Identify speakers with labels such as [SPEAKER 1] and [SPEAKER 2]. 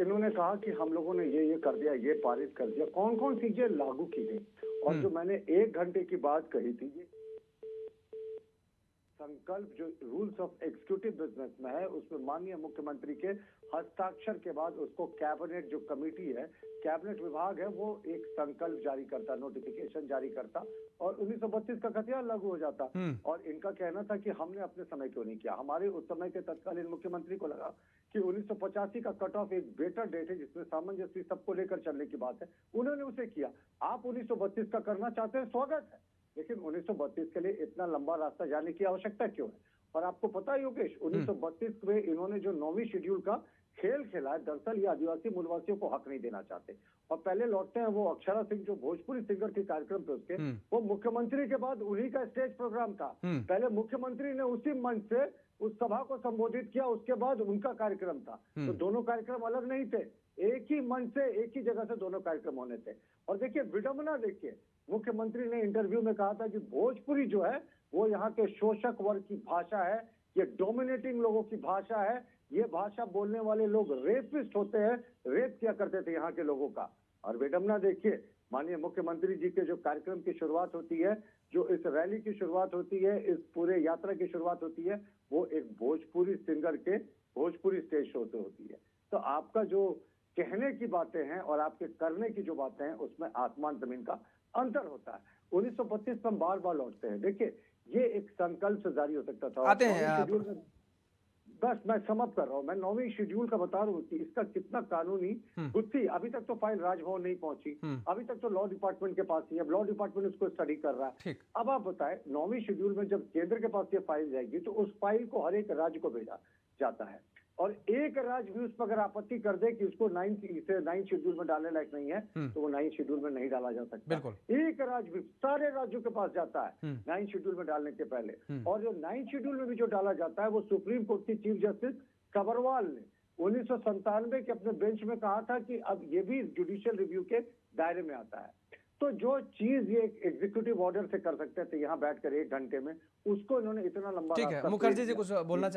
[SPEAKER 1] इन्होंने कहा कि हम लोगों ने ये कर दिया, ये पारित कर दिया, कौन कौन चीजें लागू की गई। और जो मैंने 1 घंटे की बात कही थी, ये संकल्प जो रूल्स ऑफ एग्जीक्यूटिव बिजनेस में है, उसमें माननीय मुख्यमंत्री के हस्ताक्षर के बाद उसको कैबिनेट जो कमेटी है, कैबिनेट विभाग है, वो एक संकल्प जारी करता, नोटिफिकेशन जारी करता और 1932 का खतियान लागू हो जाता। और इनका कहना था कि हमने अपने समय क्यों नहीं किया। हमारे उस समय के तत्कालीन मुख्यमंत्री को लगा कि 1985 का कट ऑफ एक बेटर डेट है जिसमें सामंजस्य सबको लेकर चलने की बात है, उन्होंने उसे किया। आप 1932 का करना चाहते हैं, स्वागत है, लेकिन 1932 के लिए इतना लंबा रास्ता जाने की आवश्यकता क्यों है। और आपको पता है योगेश, 1932 में इन्होंने जो 9वीं शेड्यूल का खेल खेला है, दरअसल ये आदिवासी मूलवासियों को हक नहीं देना चाहते। और पहले लौटते हैं वो अक्षरा सिंह जो भोजपुरी सिंगर के कार्यक्रम पे, उसके वो मुख्यमंत्री के बाद उन्हीं का स्टेज प्रोग्राम था। पहले मुख्यमंत्री ने उसी मंच से उस सभा को संबोधित किया, उसके बाद उनका कार्यक्रम था। तो दोनों कार्यक्रम अलग नहीं थे, एक ही मंच से एक ही जगह से दोनों कार्यक्रम होने थे। और देखिए विडंबना, देखिए मुख्यमंत्री ने इंटरव्यू में कहा था कि भोजपुरी जो है वो यहाँ के शोषक वर्ग की भाषा है, ये डोमिनेटिंग लोगों की भाषा है, ये भाषा बोलने वाले लोग रेपिस्ट होते हैं, रेप किया करते थे यहाँ के लोगों का। और विडंबना देखिए, माननीय मुख्यमंत्री जी के जो कार्यक्रम की शुरुआत होती है, जो इस रैली की शुरुआत होती है, इस पूरे यात्रा की शुरुआत होती है, वो एक भोजपुरी सिंगर के भोजपुरी स्टेज शो से होती है। तो आपका जो कहने की बातें हैं और आपके करने की जो बातें हैं, उसमें आसमान जमीन का अंतर होता है। 1932 में हम बार बार लौटते हैं। देखिए ये एक संकल्प से जारी हो सकता था।
[SPEAKER 2] आते हैं
[SPEAKER 1] शेड्यूल में, बस मैं समाप्त कर रहा हूं, मैं 9वीं शेड्यूल का बता रहा हूं कि इसका कितना कानूनी गुत्थी। अभी तक तो फाइल राजभवन नहीं पहुंची, अभी तक तो लॉ डिपार्टमेंट के पास ही है, लॉ डिपार्टमेंट उसको स्टडी कर रहा है। अब आप बताएं, 9वीं शेड्यूल में जब केंद्र के पास ये फाइल जाएगी तो उस फाइल को हर एक राज्य को भेजा जाता है, और एक राज्य भी उस पर अगर आपत्ति कर दे कि उसको 9th शेड्यूल में डालने लायक नहीं है, तो वो 9th शेड्यूल में नहीं डाला जा सकता। एक राज्य भी, सारे राज्यों के पास जाता है 9th शेड्यूल में डालने के पहले। और जो 9th शेड्यूल में भी जो डाला जाता है, वो सुप्रीम कोर्ट की चीफ जस्टिस कबरवाल ने 1997 के अपने बेंच में कहा था कि अब ये भी जुडिशियल रिव्यू के दायरे में आता है। तो जो चीज ये एग्जीक्यूटिव ऑर्डर से कर सकते थे यहाँ बैठकर 1 घंटे में, उसको इन्होंने इतना लंबा
[SPEAKER 2] ठीक है। मुखर्जी जी कुछ बोलना